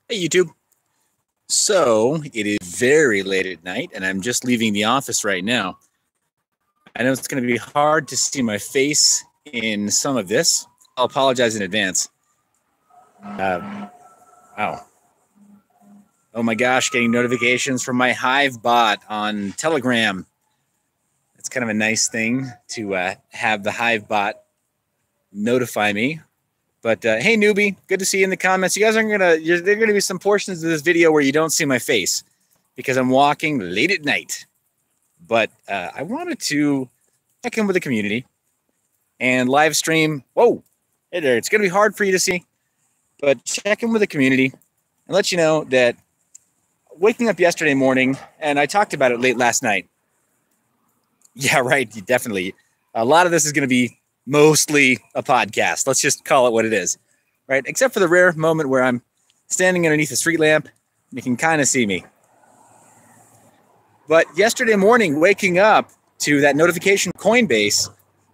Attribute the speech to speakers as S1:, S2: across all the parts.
S1: Hey, YouTube. So it is very late at night, and I'm just leaving the office right now. I know it's going to be hard to see my face in some of this. I'll apologize in advance. Wow. Oh my gosh, getting notifications from my Hive bot on Telegram. It's kind of a nice thing to have the Hive bot notify me. But hey, newbie, good to see you in the comments. You guys are there are gonna be some portions of this video where you don't see my face because I'm walking late at night. But I wanted to check in with the community and live stream. Whoa, hey there! It's gonna be hard for you to see, but check in with the community and let you know that waking up yesterday morning, and I talked about it late last night. Yeah, right. Definitely, a lot of this is gonna be mostly a podcast. Let's just call it what it is, right? Except for the rare moment where I'm standing underneath a street lamp and you can kind of see me. But yesterday morning, waking up to that notification Coinbase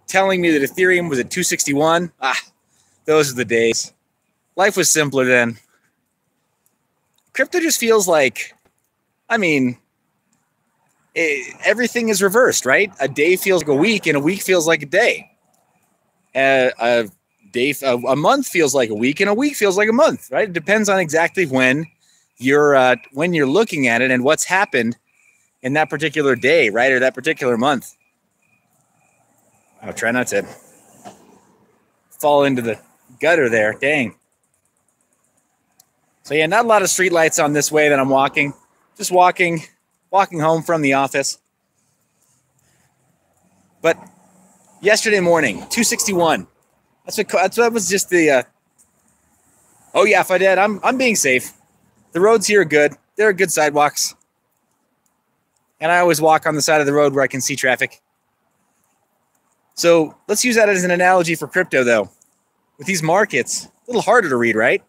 S1: telling me that Ethereum was at 261. Those are the days. Life was simpler then. Crypto just feels like, everything is reversed, right? A day feels like a week and a week feels like a day. A month feels like a week, and a week feels like a month, right? It depends on exactly when you're looking at it and what's happened in that particular day, right, or that particular month. I'll try not to fall into the gutter there. Dang. So yeah, not a lot of street lights on this way that I'm walking. Just walking home from the office. But yesterday morning, 261. That was just the. Oh yeah, if I did, I'm being safe. The roads here are good. There are good sidewalks, and I always walk on the side of the road where I can see traffic. So let's use that as an analogy for crypto, though. With these markets, a little harder to read, right?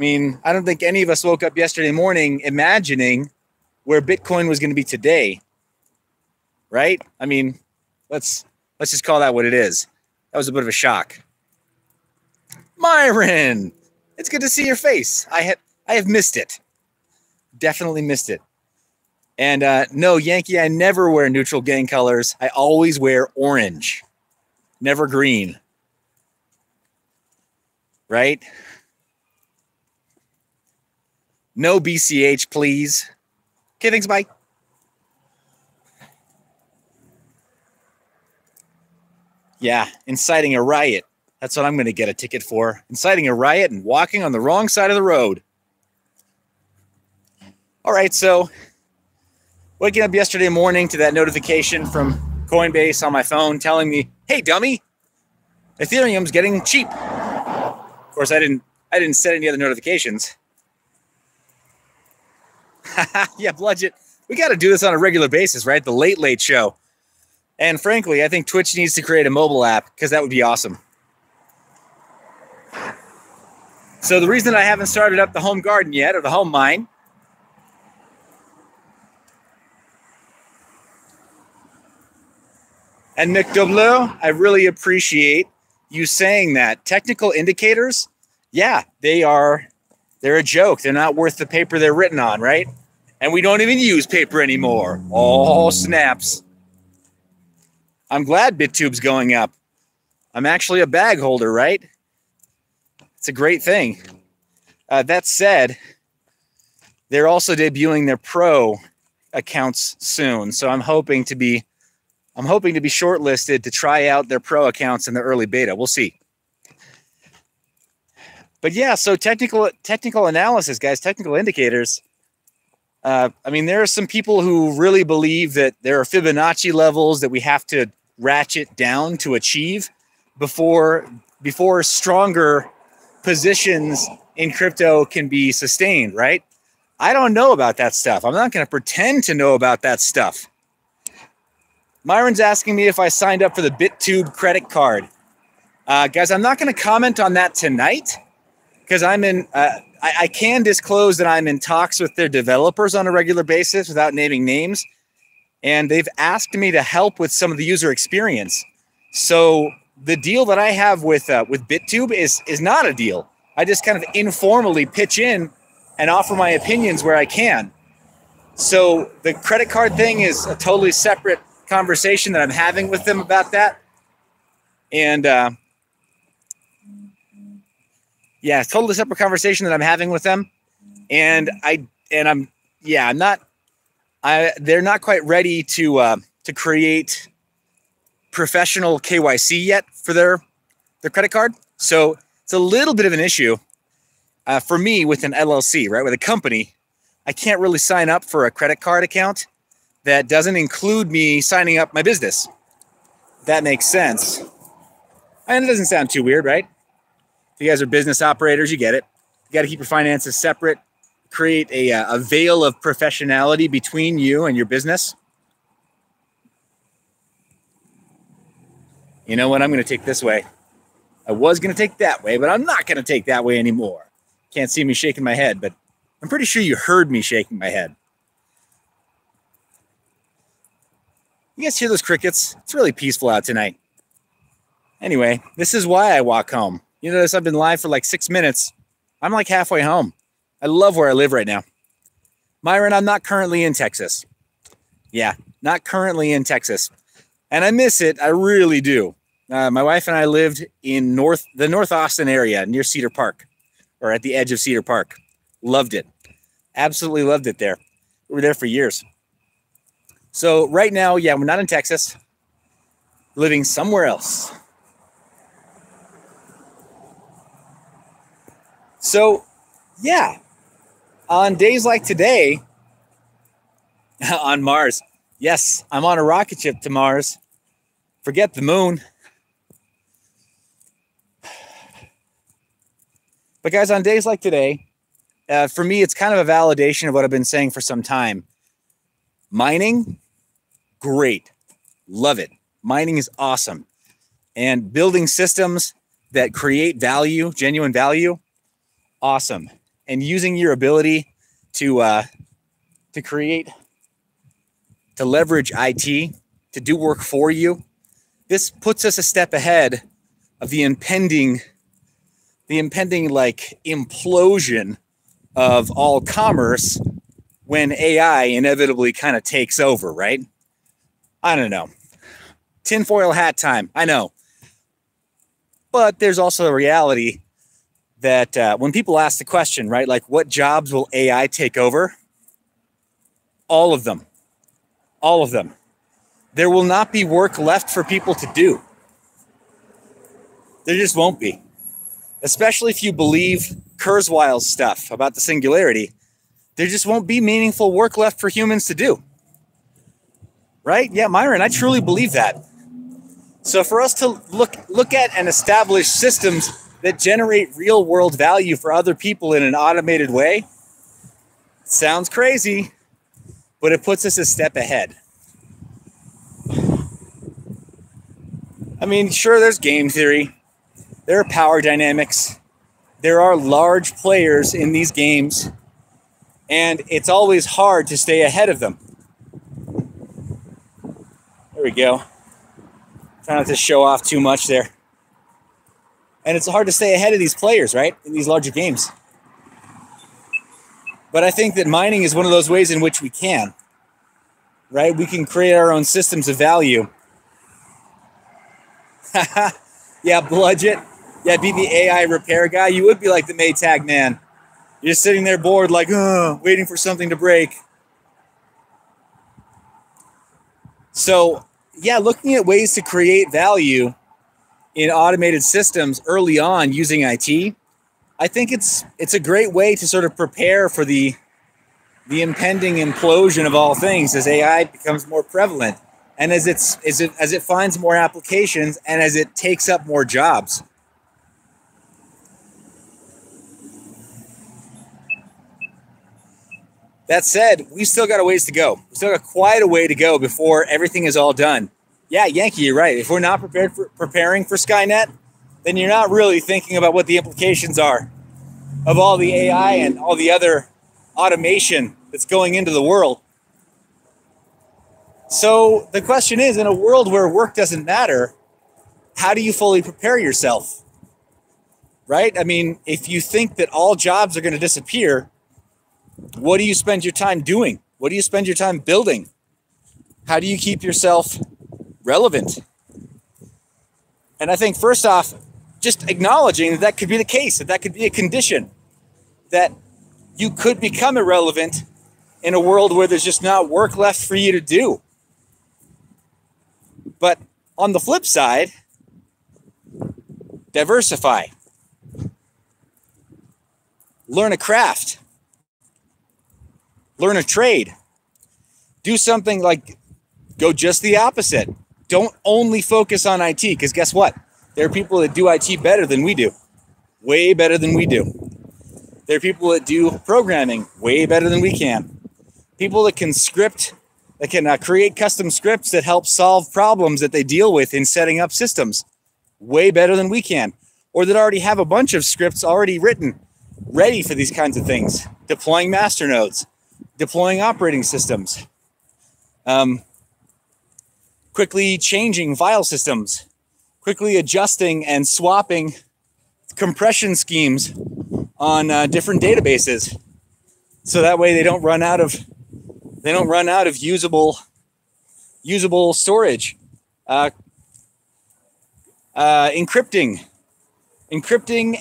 S1: I don't think any of us woke up yesterday morning imagining where Bitcoin was going to be today, right? Let's just call that what it is. That was a bit of a shock. Myron, it's good to see your face. I have missed it. Definitely missed it. And no, Yankee, I never wear neutral gang colors. I always wear orange, never green. Right? No BCH, please. Okay, thanks, bye. Yeah, inciting a riot. That's what I'm going to get a ticket for. Inciting a riot and walking on the wrong side of the road. All right, so waking up yesterday morning to that notification from Coinbase on my phone telling me, hey, dummy, Ethereum's getting cheap. Of course, I didn't set any other notifications. Yeah, Bludget. We got to do this on a regular basis, right? The late show. And frankly, I think Twitch needs to create a mobile app because that would be awesome. So the reason I haven't started up the home garden yet, or the home mine, and Nick Doblo, I really appreciate you saying that. Technical indicators, yeah, they're a joke. They're not worth the paper they're written on, right? And we don't even use paper anymore. Oh, snaps. I'm glad BitTube's going up. I'm actually a bag holder, right? It's a great thing. That said, they're also debuting their pro accounts soon. So I'm hoping to be shortlisted to try out their pro accounts in the early beta. We'll see. But yeah, so technical analysis, guys, technical indicators. There are some people who really believe that there are Fibonacci levels that we have to ratchet down to achieve before stronger positions in crypto can be sustained, right? I don't know about that stuff. I'm not going to pretend to know about that stuff. Myron's asking me if I signed up for the BitTube credit card. Guys, I'm not going to comment on that tonight because I can disclose that I'm in talks with their developers on a regular basis without naming names. And they've asked me to help with some of the user experience. So the deal that I have with BitTube is not a deal. I just kind of informally pitch in and offer my opinions where I can. So the credit card thing is a totally separate conversation that I'm having with them about that. And yeah, totally separate conversation that I'm having with them. And they're not quite ready to create professional KYC yet for their credit card. So it's a little bit of an issue for me with an LLC, right? With a company, I can't really sign up for a credit card account that doesn't include me signing up my business. That makes sense. And it doesn't sound too weird, right? If you guys are business operators, you get it. You got to keep your finances separate, create a veil of professionality between you and your business. You know what? I'm going to take this way. I was going to take that way, but I'm not going to take that way anymore. Can't see me shaking my head, but I'm pretty sure you heard me shaking my head. You guys hear those crickets? It's really peaceful out tonight. Anyway, this is why I walk home. You notice I've been live for like 6 minutes. I'm like halfway home. I love where I live right now. Myron, I'm not currently in Texas. Yeah, not currently in Texas. And I miss it. I really do. My wife and I lived in the North Austin area near Cedar Park, or at the edge of Cedar Park. Loved it. Absolutely loved it there. We were there for years. So right now, yeah, we're not in Texas. Living somewhere else. So, yeah, on days like today, on Mars, yes, I'm on a rocket ship to Mars. Forget the moon. But guys, on days like today, for me, it's kind of a validation of what I've been saying for some time. Mining, great. Love it. Mining is awesome. And building systems that create value, genuine value, awesome. And using your ability to leverage IT, to do work for you, this puts us a step ahead of the impending like implosion of all commerce when AI inevitably kind of takes over, right? I don't know. Tinfoil hat time, I know. But there's also a reality that when people ask the question, right, like what jobs will AI take over? All of them. All of them. There will not be work left for people to do. There just won't be. Especially if you believe Kurzweil's stuff about the singularity. There just won't be meaningful work left for humans to do. Right? Yeah, Myron, I truly believe that. So for us to look at and establish systems that generate real world value for other people in an automated way, sounds crazy, but it puts us a step ahead. I mean, sure, there's game theory. There are power dynamics. There are large players in these games, and it's always hard to stay ahead of them. There we go. Try not to show off too much there. And it's hard to stay ahead of these players, right? In these larger games. But I think that mining is one of those ways in which we can, right? We can create our own systems of value. Yeah, Bludget. Yeah, be the AI repair guy. You would be like the Maytag man. You're just sitting there bored, like, waiting for something to break. So, yeah, looking at ways to create value in automated systems early on using IT, I think it's a great way to sort of prepare for the impending implosion of all things as AI becomes more prevalent and as it finds more applications and as it takes up more jobs. That said, we still got a ways to go. We still got quite a way to go before everything is all done. Yeah, Yankee, you're right. If we're not preparing for Skynet, then you're not really thinking about what the implications are of all the AI and all the other automation that's going into the world. So the question is, in a world where work doesn't matter, how do you fully prepare yourself? Right? I mean, if you think that all jobs are going to disappear, What do you spend your time doing? What do you spend your time building? How do you keep yourself relevant? And I think first off, just acknowledging that that could be the case, that that could be a condition, that you could become irrelevant in a world where there's just not work left for you to do. But on the flip side, diversify. Learn a craft. Learn a trade. Do something like go just the opposite. Don't only focus on IT, because guess what? There are people that do IT better than we do. Way better than we do. There are people that do programming way better than we can. People that can script, that can create custom scripts that help solve problems that they deal with in setting up systems way better than we can. Or that already have a bunch of scripts already written, ready for these kinds of things. Deploying master nodes, deploying operating systems, quickly changing file systems, quickly adjusting and swapping compression schemes on different databases, so that way they don't run out of usable storage. Encrypting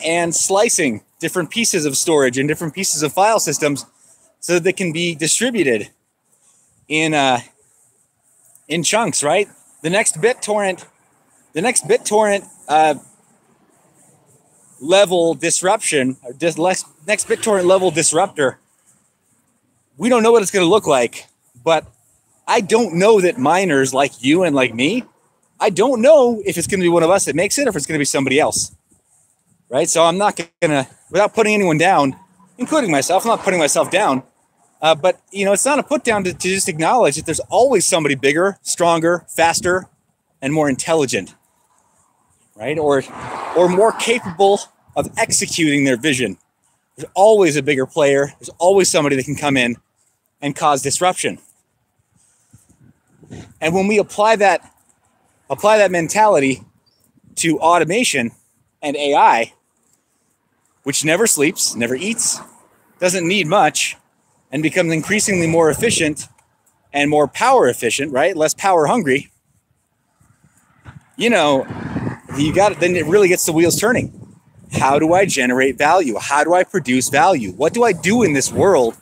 S1: and slicing different pieces of storage and different pieces of file systems so that they can be distributed in chunks, right? The next BitTorrent level disruption, or next BitTorrent level disruptor, we don't know what it's going to look like, but I don't know that miners like you and like me, I don't know if it's going to be one of us that makes it or if it's going to be somebody else, right? So I'm not going to, without putting anyone down, including myself, I'm not putting myself down, but you know, it's not a put down to just acknowledge that there's always somebody bigger, stronger, faster, and more intelligent, right? Or more capable of executing their vision. There's always a bigger player. There's always somebody that can come in and cause disruption. And when we apply that mentality to automation and AI, which never sleeps, never eats, doesn't need much, and becomes increasingly more efficient and more power efficient, right? Less power hungry. You know, then it really gets the wheels turning. How do I generate value? How do I produce value? What do I do in this world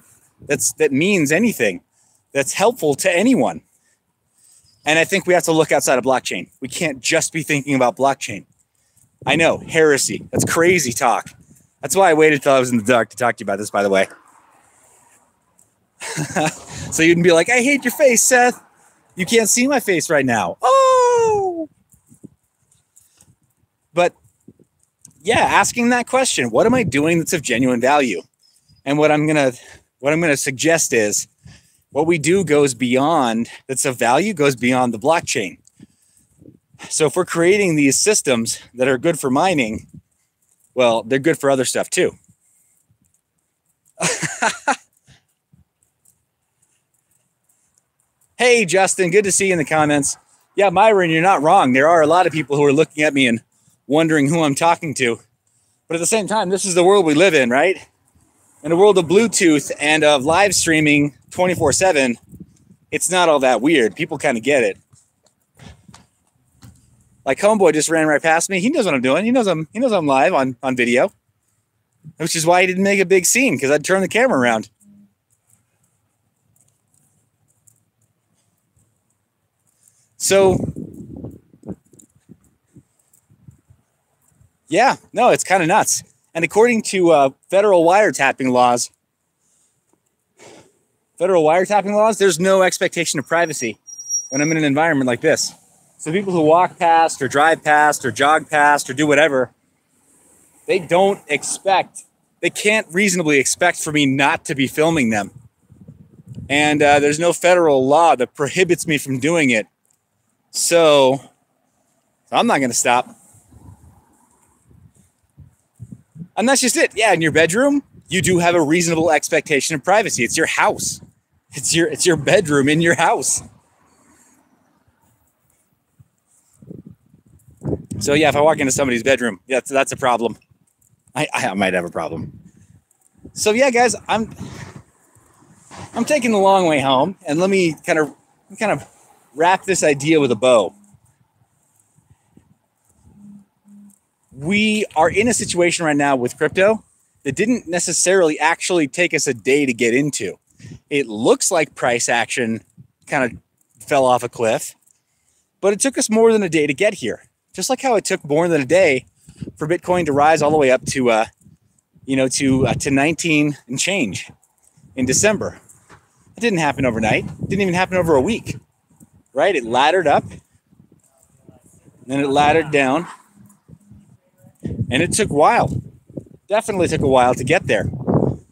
S1: that means anything, that's helpful to anyone? And I think we have to look outside of blockchain. We can't just be thinking about blockchain. I know, heresy. That's crazy talk. That's why I waited till I was in the dark to talk to you about this, by the way. So you'd be like, I hate your face, Seth. You can't see my face right now. Oh! But yeah, asking that question, what am I doing that's of genuine value? And what I'm gonna suggest is what we do goes beyond, that's of value, goes beyond the blockchain. So if we're creating these systems that are good for mining, well, they're good for other stuff too. Hey, Justin, good to see you in the comments. Yeah, Myron, you're not wrong. There are a lot of people who are looking at me and wondering who I'm talking to. But at the same time, this is the world we live in, right? In a world of Bluetooth and of live streaming 24/7, it's not all that weird. People kind of get it. Like Homeboy just ran right past me. He knows what I'm doing. He knows I'm live on video, which is why he didn't make a big scene, because I'd turn the camera around. So, yeah, no, it's kind of nuts. And according to federal wiretapping laws, there's no expectation of privacy when I'm in an environment like this. So people who walk past or drive past or jog past or do whatever, they can't reasonably expect for me not to be filming them. And there's no federal law that prohibits me from doing it. So I'm not going to stop. And that's just it. Yeah, in your bedroom, you do have a reasonable expectation of privacy. It's your house. It's your bedroom in your house. So yeah, if I walk into somebody's bedroom, yeah, that's a problem. I might have a problem. So yeah, guys, I'm taking the long way home, and let me kind of wrap this idea with a bow. We are in a situation right now with crypto that didn't necessarily actually take us a day to get into. It looks like price action kind of fell off a cliff, but it took us more than a day to get here. Just like how it took more than a day for Bitcoin to rise all the way up to, to 19 and change in December. It didn't happen overnight. It didn't even happen over a week, right? It laddered up, then it laddered down, and it took a while. Definitely took a while to get there.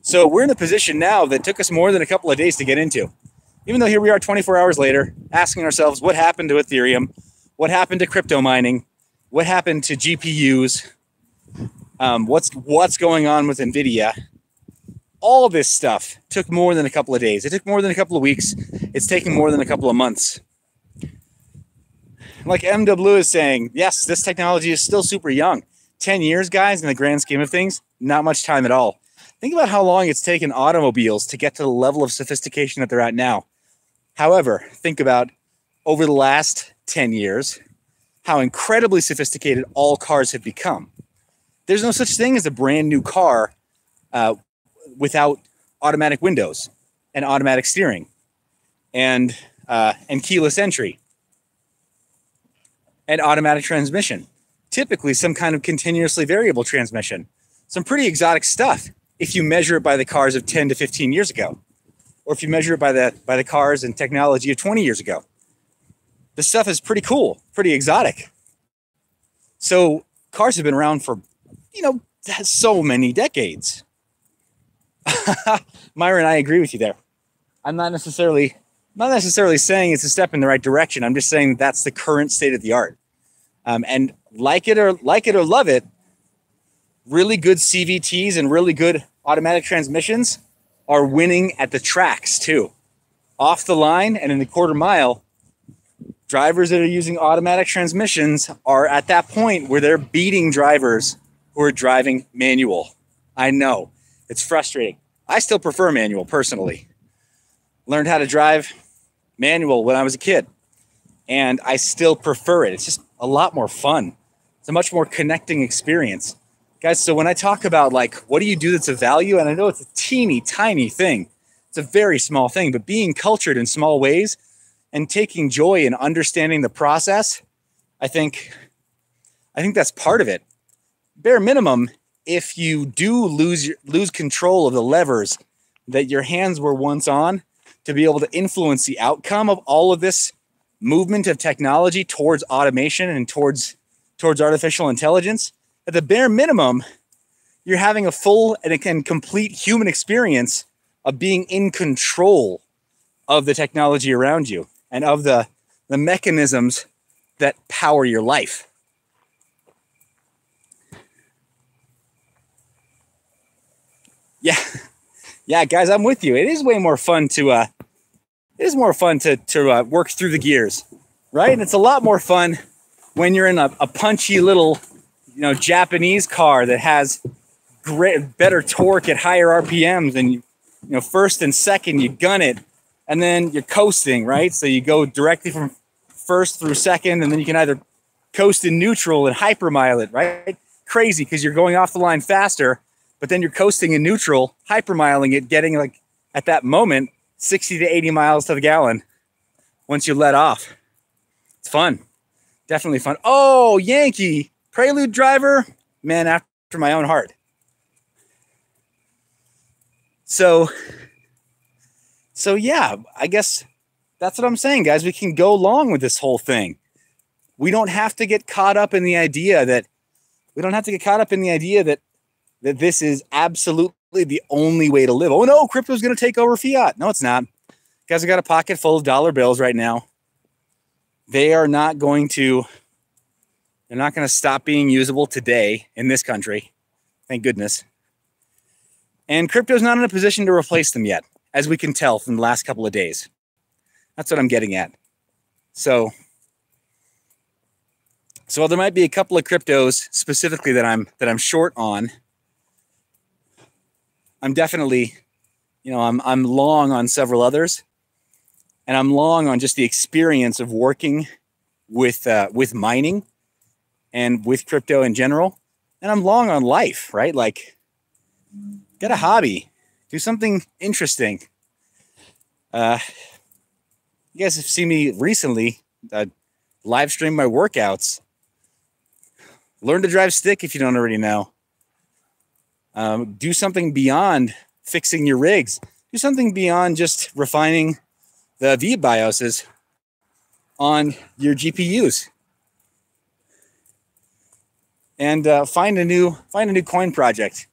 S1: So we're in a position now that took us more than a couple of days to get into. Even though here we are 24 hours later, asking ourselves what happened to Ethereum, what happened to crypto mining, what happened to GPUs, what's going on with NVIDIA. All this stuff took more than a couple of days. It took more than a couple of weeks. It's taking more than a couple of months. Like MW is saying, yes, this technology is still super young. 10 years, guys, in the grand scheme of things, not much time at all. Think about how long it's taken automobiles to get to the level of sophistication that they're at now. However, think about over the last 10 years, how incredibly sophisticated all cars have become. There's no such thing as a brand new car without automatic windows and automatic steering and keyless entry and automatic transmission. Typically some kind of continuously variable transmission. Some pretty exotic stuff if you measure it by the cars of 10 to 15 years ago, or if you measure it by the cars and technology of 20 years ago. This stuff is pretty cool, pretty exotic. So cars have been around for, so many decades. Myron, I agree with you there. I'm not necessarily saying it's a step in the right direction. I'm just saying that's the current state of the art. And like it or love it, really good CVTs and really good automatic transmissions are winning at the tracks too. Off the line and in the quarter mile, drivers that are using automatic transmissions are at that point where they're beating drivers who are driving manual. I know, it's frustrating. I still prefer manual personally. Learned how to drive manual when I was a kid, and I still prefer it. It's just a lot more fun. It's a much more connecting experience. Guys, so when I talk about what do you do that's of value, and I know it's a teeny tiny thing, it's a very small thing, but being cultured in small ways and taking joy in understanding the process, I think that's part of it. Bare minimum, if you do lose control of the levers that your hands were once on to be able to influence the outcome of all of this movement of technology towards automation and towards artificial intelligence, at the bare minimum, you're having a full and complete human experience of being in control of the technology around you and of the mechanisms that power your life. Yeah, guys, I'm with you. It is way more fun to work through the gears, right? And it's a lot more fun when you're in a punchy little, Japanese car that has better torque at higher RPMs, and first and second you gun it, and then you're coasting, right? So you go directly from first through second, and then you can either coast in neutral and hypermile it, right? Crazy, because you're going off the line faster, but then you're coasting in neutral, hypermiling it, getting at that moment 60 to 80 miles to the gallon once you let off. It's fun. Definitely fun. Oh, Yankee, Prelude driver, man after my own heart. So yeah, I guess that's what I'm saying, guys. We can go along with this whole thing. We don't have to get caught up in the idea that this is absolutely the only way to live. Oh no, crypto's going to take over fiat. No, it's not. Guys, I got a pocket full of dollar bills right now. They're not going to stop being usable today in this country. Thank goodness. And crypto's not in a position to replace them yet, as we can tell from the last couple of days. That's what I'm getting at. So while there might be a couple of cryptos specifically that I'm short on, I'm definitely You know, I'm long on several others, and I'm long on just the experience of working with mining and with crypto in general. And I'm long on life, right? Like, get a hobby, do something interesting. You guys have seen me recently live stream my workouts. Learn to drive stick if you don't already know. Do something beyond fixing your rigs. Do something beyond just refining the VBIOSes on your GPUs. And find a new coin project.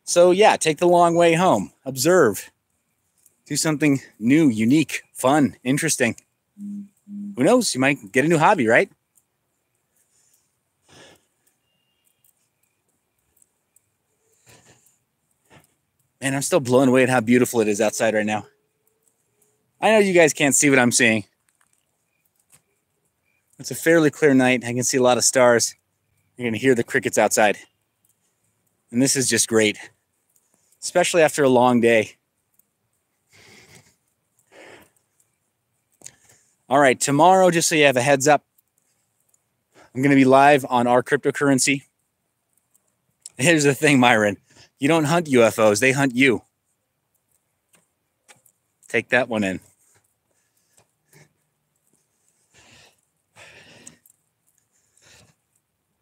S1: So yeah, take the long way home. Observe. Do something new, unique, fun, interesting. Who knows? You might get a new hobby, right? Man, I'm still blown away at how beautiful it is outside right now. I know you guys can't see what I'm seeing. It's a fairly clear night. I can see a lot of stars. You're going to hear the crickets outside. And this is just great, especially after a long day. All right, tomorrow, just so you have a heads up, I'm going to be live on our cryptocurrency. Here's the thing, Myron. You don't hunt UFOs, they hunt you. Take that one in.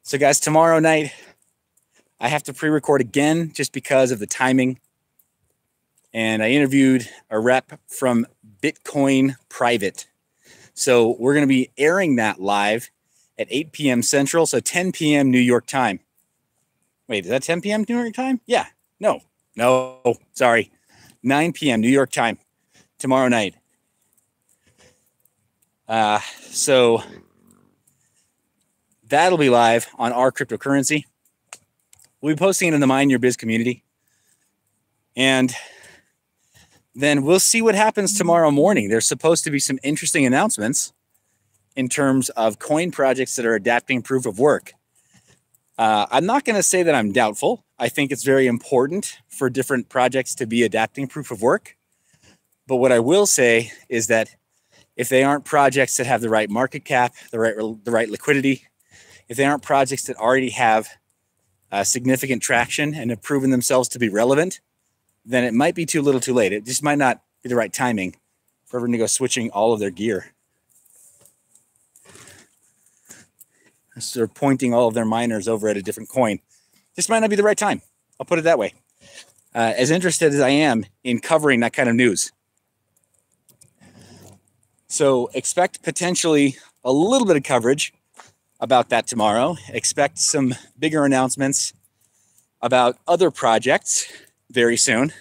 S1: So guys, tomorrow night, I have to pre-record again just because of the timing. And I interviewed a rep from Bitcoin Private. So we're going to be airing that live at 8 p.m. Central, so 10 p.m. New York time. Wait, is that 10 p.m. New York time? Yeah. No, sorry. 9 p.m. New York time tomorrow night. So that'll be live on our cryptocurrency. We'll be posting it in the mineyour.biz community. And then we'll see what happens tomorrow morning. There's supposed to be some interesting announcements in terms of coin projects that are adapting proof of work. I'm not going to say that I'm doubtful. I think it's very important for different projects to be adapting proof of work. But what I will say is that if they aren't projects that have the right market cap, the right liquidity, if they aren't projects that already have significant traction and have proven themselves to be relevant, then it might be too little too late. It just might not be the right timing for everyone to go switching all of their gear. So they're pointing all of their miners over at a different coin. This might not be the right time. I'll put it that way. As interested as I am in covering that kind of news. So expect potentially a little bit of coverage about that tomorrow. Expect some bigger announcements about other projects very soon.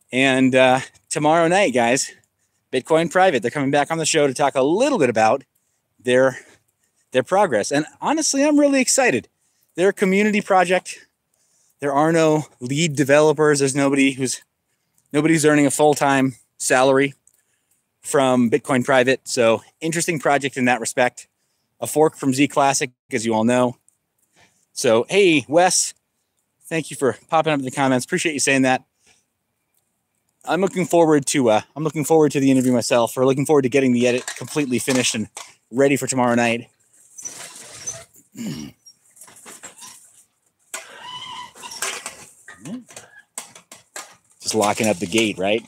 S1: And tomorrow night, guys, Bitcoin Private, they're coming back on the show to talk a little bit about their progress. And honestly, I'm really excited. They're a community project. There are no lead developers. There's nobody's earning a full-time salary from Bitcoin Private. So interesting project in that respect. A fork from Z Classic, as you all know. So, hey, Wes, thank you for popping up in the comments. Appreciate you saying that. I'm looking forward to the interview myself, or looking forward to getting the edit completely finished and ready for tomorrow night. Just locking up the gate, right?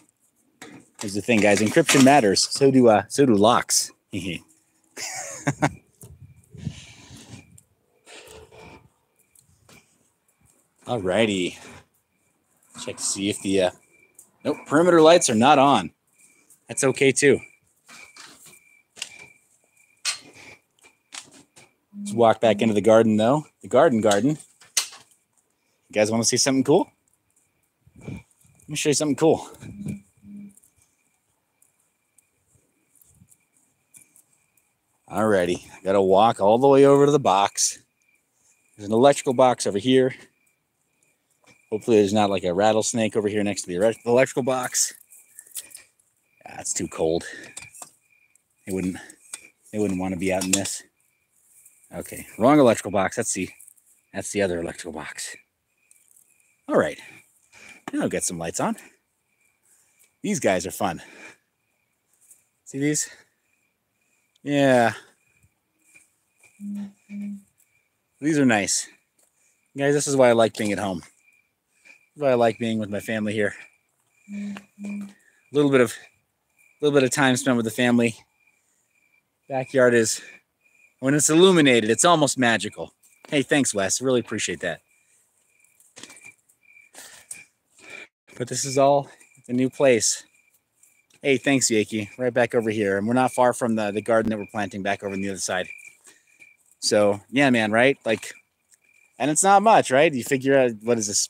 S1: Here's the thing, guys. Encryption matters. So do locks. Alrighty. Check to see if the nope, perimeter lights are not on. That's okay too. Let's walk back into the garden though. The garden. You guys want to see something cool? Let me show you something cool. Alrighty, I gotta walk all the way over to the box. There's an electrical box over here. Hopefully there's not like a rattlesnake over here next to the electrical box. It's too cold. They wouldn't want to be out in this. Okay, wrong electrical box. That's the other electrical box. All right. I'll get some lights on. These guys are fun. See these? Yeah. These are nice. Guys, this is why I like being at home. This is why I like being with my family here. A little bit of time spent with the family. Backyard is, when it's illuminated, it's almost magical. Hey, thanks, Wes. Really appreciate that. But this is all a new place. Hey, thanks, Yaki. Right back over here. And we're not far from the garden that we're planting back over on the other side. So, yeah, man, right? Like, and it's not much, right? You figure out, what is this?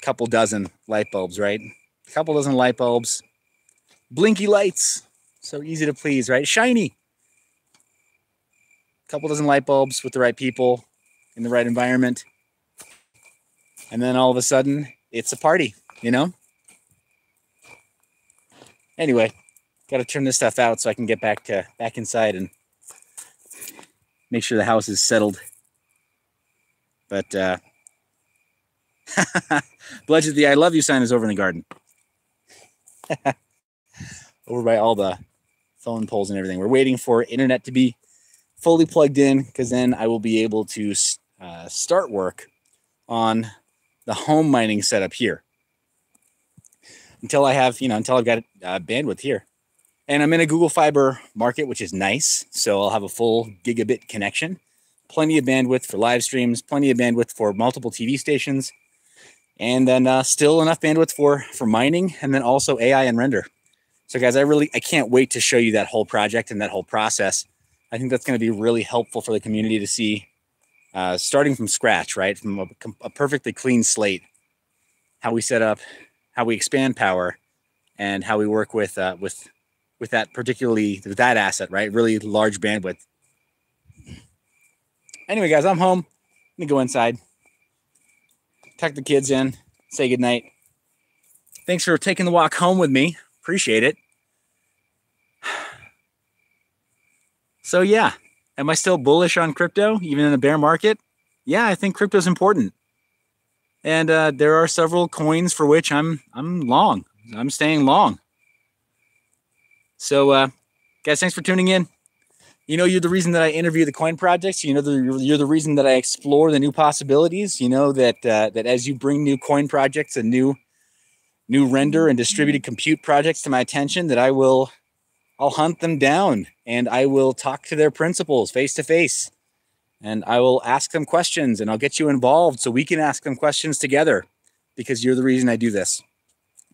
S1: Couple dozen light bulbs, right? A couple dozen light bulbs. Blinky lights. So easy to please, right? Shiny. Couple dozen light bulbs with the right people in the right environment. And then all of a sudden, it's a party, you know? Anyway, got to turn this stuff out so I can get back inside and make sure the house is settled. But Bludge, the I love you sign is over in the garden. Over by all the phone poles and everything. We're waiting for internet to be fully plugged in, because then I will be able to start work on the home mining setup here. Until I have, until I've got bandwidth here. And I'm in a Google Fiber market, which is nice. So I'll have a full gigabit connection. Plenty of bandwidth for live streams, plenty of bandwidth for multiple TV stations, and then still enough bandwidth for mining, and then also AI and render. So guys, I can't wait to show you that whole project and that whole process. I think that's going to be really helpful for the community to see, starting from scratch, right? From a perfectly clean slate, how we set up, how we expand power, and how we work with that with that asset, right? Really large bandwidth. Anyway, guys, I'm home. Let me go inside, tuck the kids in, say goodnight. Thanks for taking the walk home with me. Appreciate it. So yeah, am I still bullish on crypto, even in a bear market? Yeah, I think crypto is important. And there are several coins for which I'm long. I'm staying long. So guys, thanks for tuning in. You're the reason that I interview the coin projects. You're the reason that I explore the new possibilities. That as you bring new coin projects and new render and distributed compute projects to my attention, that I'll hunt them down and I will talk to their principals face to face, and I will ask them questions, and I'll get you involved so we can ask them questions together, because you're the reason I do this.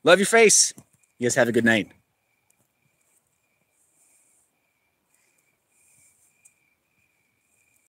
S1: Love your face. You guys have a good night.